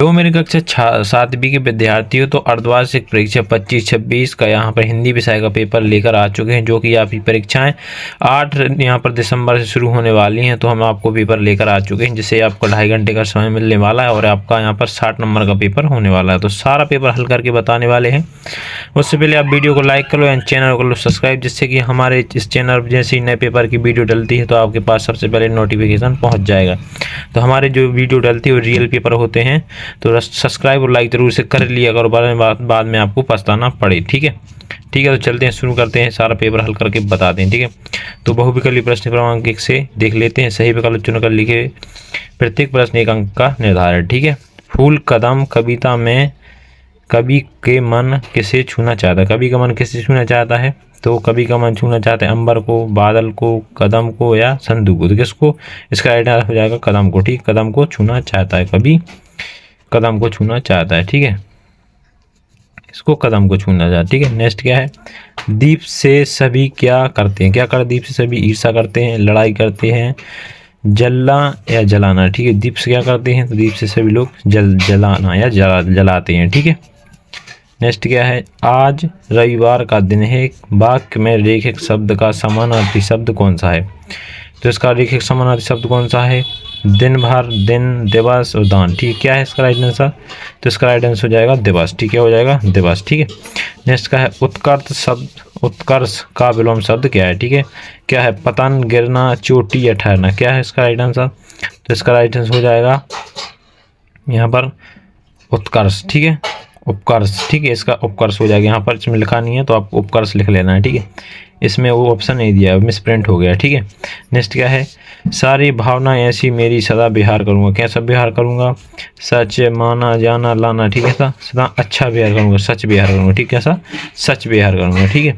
तो मेरी कक्षा 7वीं के विद्यार्थियों, तो अर्धवार्षिक परीक्षा 25-26 का यहाँ पर हिंदी विषय का पेपर लेकर आ चुके हैं, जो कि आपकी परीक्षाएं 8 यहाँ पर दिसंबर से शुरू होने वाली हैं। तो हम आपको पेपर लेकर आ चुके हैं, जिससे आपको 2.5 घंटे का समय मिलने वाला है और आपका यहाँ पर 60 नंबर का पेपर होने वाला है। तो सारा पेपर हल करके बताने वाले हैं। उससे पहले आप वीडियो को लाइक कर लो एंड चैनल को लो सब्सक्राइब, जिससे कि हमारे इस चैनल जैसे ही नए पेपर की वीडियो डलती है तो आपके पास सबसे पहले नोटिफिकेशन पहुँच जाएगा। तो हमारे जो वीडियो डलती है वो रियल पेपर होते हैं, तो सब्सक्राइब और लाइक जरूर से कर लिया अगर बाद में आपको पछताना पड़े। ठीक है, तो चलते हैं, शुरू करते हैं, सारा पेपर हल करके बताते हैं। ठीक है, तो बहुविकल्पीय प्रश्न क्रमांक 1 से देख लेते हैं। सही विकल्प चुनकर लिखे, प्रत्येक प्रश्न 1 अंक का निर्धारण। ठीक है, फूल कदम कविता में कवि के मन किसे छूना चाहता है? कवि का मन किसे छूना चाहता है? तो कवि का मन छूना चाहते हैं अंबर को, बादल को, कदम को या संधु को। तो किसको? इसका आइडिया हो जाएगा कदम को। ठीक, कदम को छूना चाहता है, कवि कदम को छूना चाहता है। ठीक है, इसको कदम को छूना चाहता है। ठीक है, नेक्स्ट क्या है? दीप से सभी क्या करते हैं? क्या कर दीप से सभी? ईर्षा करते हैं, लड़ाई करते हैं, जलना या जलाना। ठीक है, दीप से क्या करते हैं? तो दीप से सभी लोग जलाना या जलाते हैं। ठीक है, नेक्स्ट क्या है? आज रविवार का दिन है, वाक्य में रेखिक शब्द का समानार्थी शब्द कौन सा है? तो इसका रेखिक समानार्थी शब्द कौन सा है? दिन भर, दिन, दिवस और दान। ठीक, क्या है इसका राइट आंसर? तो इसका राइट आंसर हो जाएगा दिवस। ठीक है, हो जाएगा दिवस। ठीक है, नेक्स्ट का है उत्कर्ष शब्द, उत्कर्ष का विलोम शब्द क्या है? ठीक है, क्या है? पतन, गिरना, चोटी या ठहरना। क्या है इसका राइट आंसर? तो इसका राइट आंसर हो जाएगा यहाँ पर उत्कर्ष। ठीक है, उपकर्ष। ठीक है, इसका उपकर्ष हो जाएगा। यहाँ पर इसमें लिखा नहीं है तो आप उपकर्ष लिख लेना है। ठीक है, इसमें वो ऑप्शन नहीं दिया, मिस प्रिंट हो गया। ठीक है, नेक्स्ट क्या है? सारी भावना ऐसी मेरी सदा बिहार करूँगा। कैसा बिहार करूँगा? सच, माना, जाना, लाना। ठीक है, सदा अच्छा बिहार करूँगा, सच बिहार करूँगा। ठीक है, सच बिहार करूँगा। ठीक है,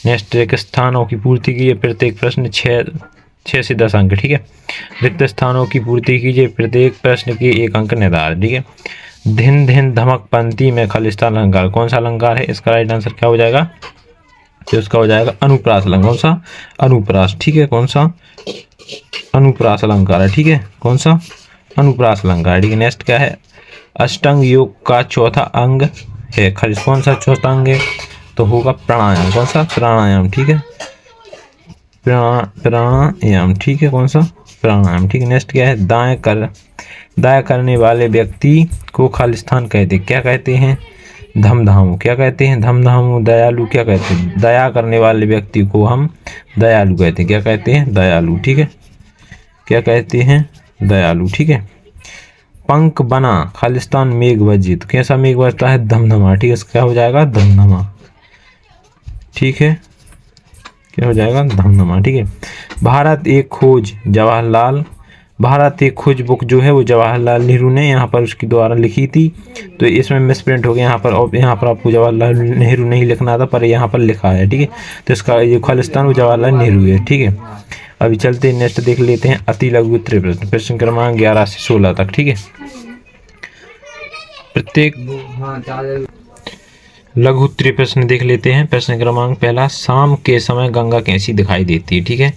नेक्स्ट रिक्त स्थानों की पूर्ति कीजिए, प्रत्येक प्रश्न 6 से 10 अंक। ठीक है, रिक्त स्थानों की पूर्ति कीजिए, प्रत्येक प्रश्न के 1 अंक निर्धारित। ठीक है, धिन धिन धमक पंक्ति में खालिस्तान अलंकार कौन सा अलंकार है? इसका राइट आंसर क्या हो जाएगा? तो इसका हो जाएगा अनुप्रास अलंकार। कौन सा? अनुप्रास। ठीक है, कौन सा? अनुप्रास अलंकार है। ठीक है, कौन सा? अनुप्रास अलंकार। ठीक है, नेक्स्ट क्या है? अष्टांग योग का चौथा अंग है, कौन सा चौथा अंग है? तो होगा प्राणायाम। कौन सा? प्राणायाम। ठीक है, प्राणायाम। ठीक है, कौन सा? प्राणायाम। ठीक है, नेक्स्ट क्या है? दाया करने वाले व्यक्ति को खालिस्तान कहते हैं। क्या कहते हैं? धमधामू। क्या कहते हैं? धमधामू। दयालु क्या कहते हैं? दया करने वाले व्यक्ति को हम दयालु कहते हैं। क्या कहते हैं? दयालु। ठीक है, क्या कहते हैं? दयालु। ठीक है, पंख बना खालिस्तान मेघ बजी। तो कैसा मेघ बजता है? धमधमा। ठीक है, इसका क्या हो जाएगा? धमधमा। ठीक है, क्या हो जाएगा? धमधमा। ठीक है, भारत एक खोज बुक जो है वो जवाहरलाल नेहरू ने यहाँ पर उसके द्वारा लिखी थी। तो इसमें मिसप्रिंट हो गया यहाँ पर, और यहाँ पर आपको जवाहरलाल नेहरू नहीं लिखना था, पर यहाँ पर लिखा है। ठीक है, तो इसका ये खालिस्तान वो जवाहरलाल नेहरू है। ठीक है, अभी चलते हैं, नेक्स्ट देख लेते हैं अति लघु उत्तरीय प्रश्न, प्रश्न क्रमांक 11 से 16 तक। ठीक है, प्रत्येक लघु उत्तरीय प्रश्न देख लेते हैं। प्रश्न क्रमांक पहला, शाम के समय गंगा कैसी दिखाई देती है? ठीक है,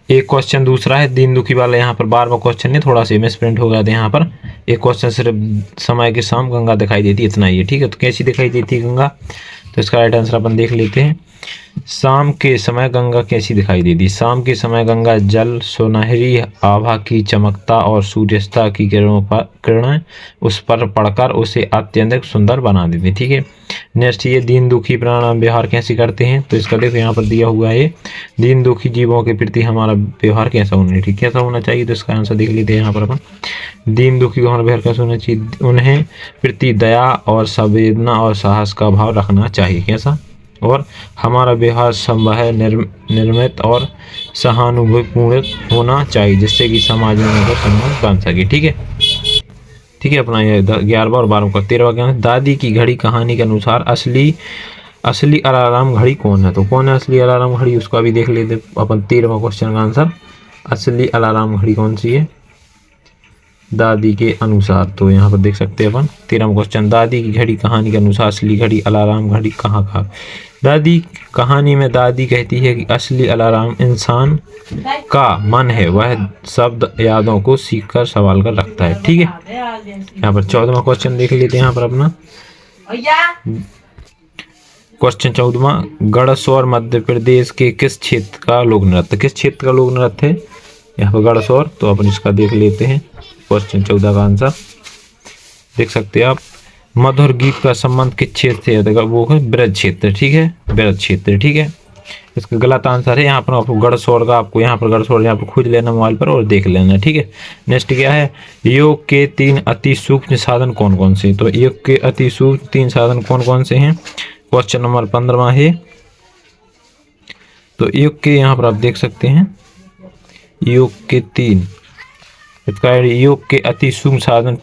एक क्वेश्चन दूसरा है दीन दुखी वाला, यहाँ पर बार क्वेश्चन नहीं, थोड़ा सा मिस प्रिंट हो गया था यहाँ पर। एक क्वेश्चन सिर्फ समय के शाम गंगा दिखाई देती है, इतना ही है। ठीक है, तो कैसी दिखाई देती है गंगा? तो इसका राइट आंसर अपन देख लेते हैं। शाम के समय गंगा कैसी दिखाई देती? शाम के समय गंगा जल सुनहरी आभा की चमकता और सूर्यास्त की किरणें उस पर पड़कर उसे अत्यंत सुंदर बना देती। ठीक है, नेक्स्ट ये दीन दुखी प्राणायाम व्यवहार कैसे करते हैं? तो इसका देखो यहाँ पर दिया हुआ है, दीन दुखी जीवों के प्रति हमारा व्यवहार कैसा होना चाहिए? कैसा होना चाहिए? तो इसका आंसर देख लेते हैं यहाँ पर अपन। दीन दुखी का हमारा व्यवहार कैसा होना चाहिए? उन्हें प्रति दया और संवेदना और साहस का भाव रखना चाहिए। कैसा? और हमारा व्यवहार संभव निर्मित और सहानुभूतिपूर्ण होना चाहिए, जिससे कि समाज में उनका सम्मान बन सके। ठीक है, अपना ये 11वां और 12वां का 13वां ज्ञान, दादी की घड़ी कहानी के अनुसार असली अलार्म घड़ी कौन है? तो कौन है असली अलार्म घड़ी? उसका भी देख लेते अपन। 13वां क्वेश्चन का आंसर, असली अलार्म घड़ी कौन सी है? दादी के अनुसार। तो यहाँ पर देख सकते हैं अपन 13वां क्वेश्चन, दादी की घड़ी कहानी के अनुसार असली घड़ी अलार्म घड़ी कहाँ का। दादी कहानी में दादी कहती है कि असली अलार्म इंसान का मन है, वह शब्द यादों को सीख कर संभाल कर रखता है। ठीक है, यहाँ पर 14वां क्वेश्चन देख लेते हैं। यहाँ पर अपना क्वेश्चन 14वां, गणसौर मध्य प्रदेश के किस क्षेत्र का लोक नृत्य, किस क्षेत्र का लोक नृत्य है यहाँ पर गणसौर। तो अपन इसका देख लेते हैं क्वेश्चन 14 का आंसर देख सकते हैं आप। मधुर गीत का संबंध किस क्षेत्र से है, वो है ब्रज क्षेत्र। ठीक है, ब्रज क्षेत्र। ठीक है, इसका गलत आंसर है यहाँ पर आपको गणसौर का, आपको यहाँ पर गणसौर यहाँ पर खोज लेना मोबाइल पर और देख लेना। ठीक है, नेक्स्ट क्या है, योग के 3 अति सूक्ष्म साधन कौन कौन से। तो योग के अति सूक्ष्म 3 साधन कौन कौन से हैं, क्वेश्चन नंबर 15 है। तो योग के यहाँ पर आप देख सकते हैं योग के 3, इसका योग के अति सूक्ष्म साधन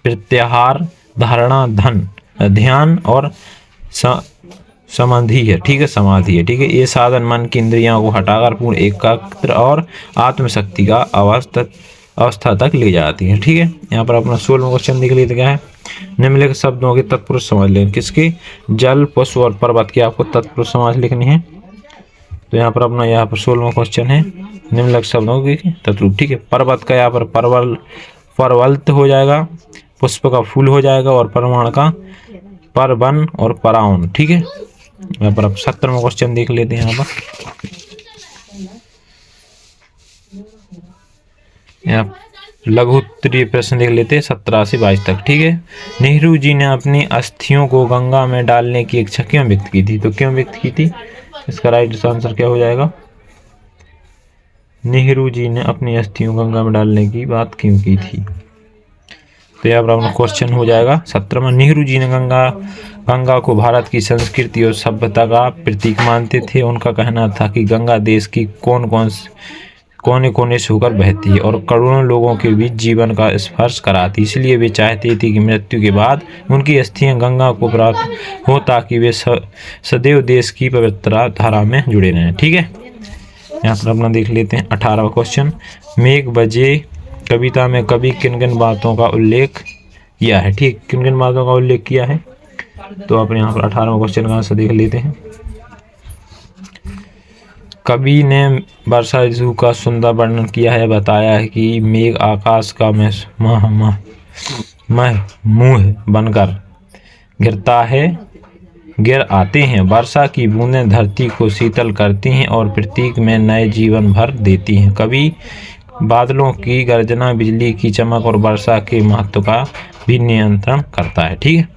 प्रत्याहार, धारणा, ध्यान और समाधि है। ठीक है, समाधि है। ठीक है, ये साधन मन की इंद्रियों को हटाकर पूर्ण एकाग्र और आत्मशक्ति का अवस्था तक ले जाती है। ठीक है, यहाँ पर अपना 16वां क्वेश्चन देख लेते क्या है, निम्नलिखित शब्दों के तत्पुरुष समास लें। किसके, जल, पशु और पर्वत के आपको तत्पुरुष समास लिखने हैं। तो यहाँ पर अपना यहाँ पर 16वां क्वेश्चन है, निम्नलिखित शब्दों की तत्पुरुष। ठीक है, पर्वत का यहाँ पर परवल्त हो जाएगा, पुष्प का फूल हो जाएगा और परमाण का परवन और पराउन। ठीक है, यहाँ पर अब 17वां क्वेश्चन देख लेते हैं। यहाँ पर लघु उत्तरीय प्रश्न देख लेते हैं 17 से 22 तक। ठीक है, नेहरू जी ने अपनी अस्थियों को गंगा में डालने की इच्छा क्यों व्यक्त की थी। तो क्यों व्यक्त की थी, इसका राइट आंसर क्या हो जाएगा, नेहरू जी ने अपनी अस्थियों गंगा में डालने की बात क्यों की थी। तो यहाँ पर अपना क्वेश्चन हो जाएगा 17वां, नेहरू जी ने गंगा को भारत की संस्कृति और सभ्यता का प्रतीक मानते थे। उनका कहना था कि गंगा देश की कोने कोने से होकर बहती है और करोड़ों लोगों के बीच जीवन का स्पर्श कराती, इसलिए वे चाहते थे कि मृत्यु के बाद उनकी अस्थियां गंगा को प्राप्त हो ताकि वे सदैव देश की पवित्र धारा में जुड़े रहें। ठीक है, यहाँ पर अपना देख लेते हैं 18वां क्वेश्चन, मेघ बजे कविता में कवि किन किन बातों का उल्लेख किया है। ठीक, किन किन बातों का उल्लेख किया है। तो अपने यहाँ पर 18वां क्वेश्चन का आंसर देख लेते हैं। कवि ने वर्षा ऋतु का सुंदर वर्णन किया है, बताया है कि मेघ आकाश का मुंह बनकर गिर आते हैं, वर्षा की बूंदें धरती को शीतल करती हैं और पृथ्वी में नए जीवन भर देती हैं। कवि बादलों की गर्जना, बिजली की चमक और वर्षा के महत्व का भी नियंत्रण करता है। ठीक है,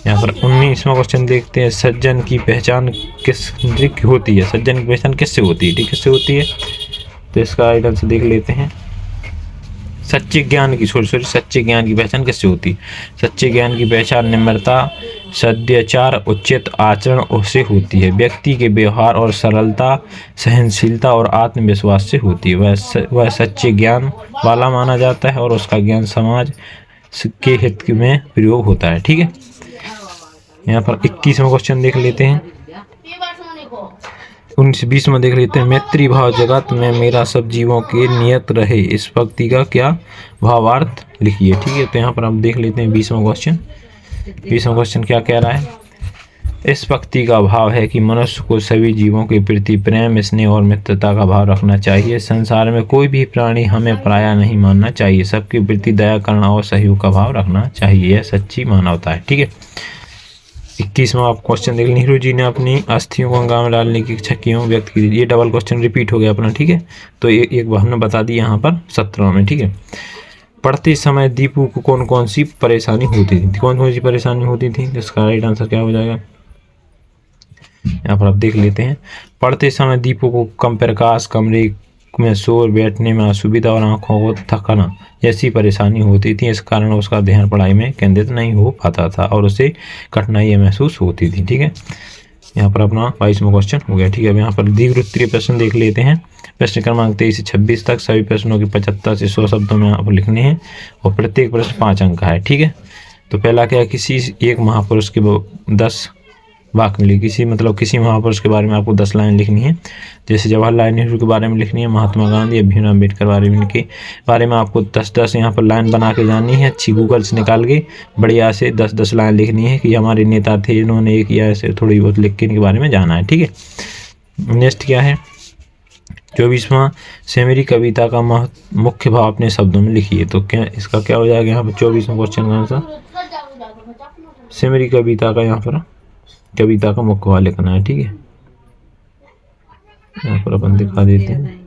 यहाँ पर 19वां क्वेश्चन देखते हैं, सज्जन की पहचान किससे होती है। सज्जन की पहचान किससे होती है। ठीक, किससे होती है। तो इसका राइट आंसर देख लेते हैं, सच्चे ज्ञान की सच्चे ज्ञान की पहचान किससे होती है। सच्चे ज्ञान की पहचान निम्रता, सदाचार, उचित आचरण से होती है। व्यक्ति के व्यवहार और सरलता, सहनशीलता और आत्मविश्वास से होती है। वह सच्चे ज्ञान वाला माना जाता है और उसका ज्ञान समाज के हित में प्रयोग होता है। ठीक है, यहाँ पर 21वां क्वेश्चन देख लेते हैं, 19-20 देख लेते हैं, मैत्री भाव जगत में मेरा सब जीवों के नियत रहे, इस पंक्ति का क्या भावार्थ लिखिए। ठीक है, तो यहाँ पर हम देख लेते हैं 20वां क्वेश्चन। 20वां क्वेश्चन क्या कह रहा है, इस पंक्ति का भाव है कि मनुष्य को सभी जीवों के प्रति प्रेम, स्नेह और मित्रता का भाव रखना चाहिए। संसार में कोई भी प्राणी हमें पराया नहीं मानना चाहिए, सबके प्रति दया करना और सहयोग का भाव रखना चाहिए, यह सच्ची मानवता है। ठीक है, 21वां आप क्वेश्चन देख, नेहरू जी ने अपनी अस्थियों को गंगा में डालने की इच्छा क्यों व्यक्त की थी। ये डबल क्वेश्चन रिपीट हो गया अपना। ठीक है, तो एक हमने बता दी यहाँ पर 17वां में। ठीक है, पढ़ते समय दीपू को कौन कौन सी परेशानी होती थी। कौन कौन सी परेशानी होती थी, इसका राइट आंसर क्या हो जाएगा, यहाँ पर आप देख लेते हैं, पढ़ते समय दीपू को कम प्रकाश, कमरे में शोर, बैठने में असुविधा और आंखों को थकाना जैसी परेशानी होती थी। इस कारण उसका ध्यान पढ़ाई में केंद्रित नहीं हो पाता था और उसे कठिनाई महसूस होती थी। ठीक है, यहाँ पर अपना 22वां क्वेश्चन हो गया। ठीक है, अब यहाँ पर दीर्घ उत्तरीय प्रश्न देख लेते हैं। प्रश्न क्रमांक 23 से 26 तक सभी प्रश्नों के 75 से 100 शब्दों में आप लिखने हैं और प्रत्येक प्रश्न 5 अंक का है। ठीक है, तो पहला क्या है, किसी एक महापुरुष के 10 वाक्य मिले, किसी महापुरुष के बारे में आपको 10 लाइन लिखनी है। जैसे जवाहरलाल नेहरू के बारे में लिखनी है, महात्मा गांधी या भीम अम्बेडकर के बारे में आपको 10-10 यहाँ पर लाइन बना के जानी है। अच्छी गूगल से निकाल के बढ़िया से 10-10 लाइन लिखनी है कि हमारे नेता थे, इन्होंने ये किया, ऐसे थोड़ी बहुत लिख के इनके बारे में जाना है। ठीक है, नेक्स्ट क्या है 24वां, से मेरी कविता का मुख्य भाव अपने शब्दों में लिखिए। तो क्या इसका क्या हो जाएगा यहाँ पर 24वां क्वेश्चन का आंसर, से मेरी कविता का यहाँ पर कविता का मुख्य भाव लिखना है। ठीक है, यहाँ पर अपन दिखा देते हैं,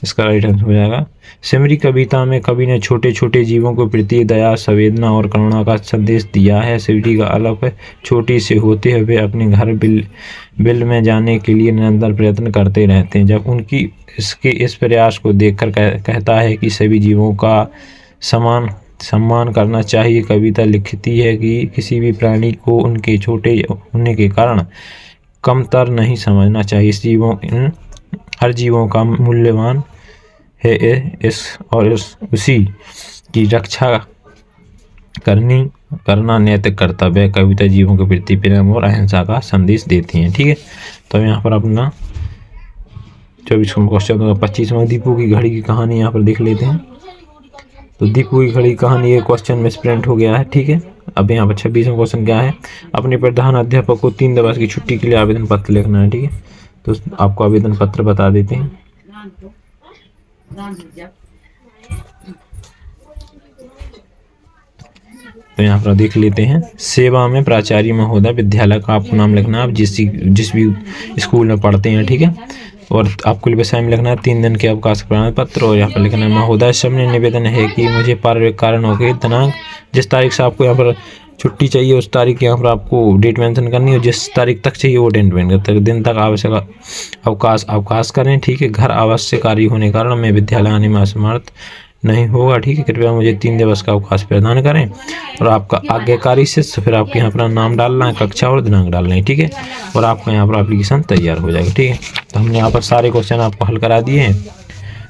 इसका राइट आंसर हो जाएगा, से मेरी कविता में कवि ने छोटे छोटे जीवों के प्रति दया, संवेदना और करुणा का संदेश दिया है। शिवजी का अलग है, छोटी से होते हुए अपने घर बिल में जाने के लिए निरंतर प्रयत्न करते रहते हैं। जब उनकी इस प्रयास को देखकर कहता है कि सभी जीवों का सम्मान करना चाहिए। कविता लिखती है कि किसी भी प्राणी को उनके छोटे होने के कारण कमतर नहीं समझना चाहिए। हर जीवों का मूल्यवान है उसी की रक्षा करना नैतिक कर्तव्य है। कविता जीवों के प्रति प्रेम और अहिंसा का संदेश देती है। ठीक है, तो यहाँ पर अपना 24वां क्वेश्चन 25वां दीपू की घड़ी की कहानी यहाँ पर देख लेते हैं। तो दीपू की घड़ी कहानी ये क्वेश्चन में प्रिंट हो गया है। ठीक है, अब यहाँ पर 26वां क्वेश्चन क्या है, अपने प्रधान अध्यापक को 3 दिवस की छुट्टी के लिए आवेदन पत्र लिखना है। ठीक है, तो आपको आवेदन पत्र बता देते हैं। तो यहाँ पर देख लेते हैं, सेवा में प्राचार्य महोदय विद्यालय का आपको नाम लिखना है, आप जिस भी स्कूल में पढ़ते हैं। ठीक है, और आपको विषय में लिखना है 3 दिन के अवकाश प्रमाण पत्र, और यहाँ पर लिखना है महोदय सामने निवेदन है कि मुझे पारिवारिक कारणों के दिनांक जिस तारीख से आपको यहाँ पर छुट्टी चाहिए उस तारीख यहाँ पर आपको डेट मेंशन करनी है, जिस तारीख तक चाहिए वो डेट मेंशन दिन तक आवश्यक अवकाश करें। ठीक है, घर आवश्यक कार्य होने के कारण मैं विद्यालय आने में असमर्थ नहीं होगा। ठीक है, कृपया मुझे 3 दिवस का अवकाश प्रदान करें, और आपका आज्ञाकारी शिष्य, फिर आपके यहाँ पर नाम डालना है, कक्षा और दिनांक डालना है। ठीक है, और आपका यहाँ पर एप्लीकेशन तैयार हो जाएगा। ठीक है, तो हमने यहाँ पर सारे क्वेश्चन आपको हल करा दिए हैं।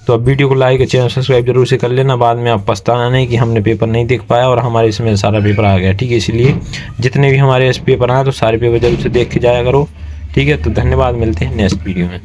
तो अब वीडियो को लाइक और चैनल सब्सक्राइब जरूर से कर लेना, बाद में आप पछताना नहीं कि हमने पेपर नहीं देख पाया और हमारे इसमें सारा पेपर आ गया। ठीक है, इसलिए जितने भी हमारे पेपर आए तो सारे पेपर जरूर से देख के जाया करो। ठीक है, तो धन्यवाद, मिलते हैं नेक्स्ट वीडियो में।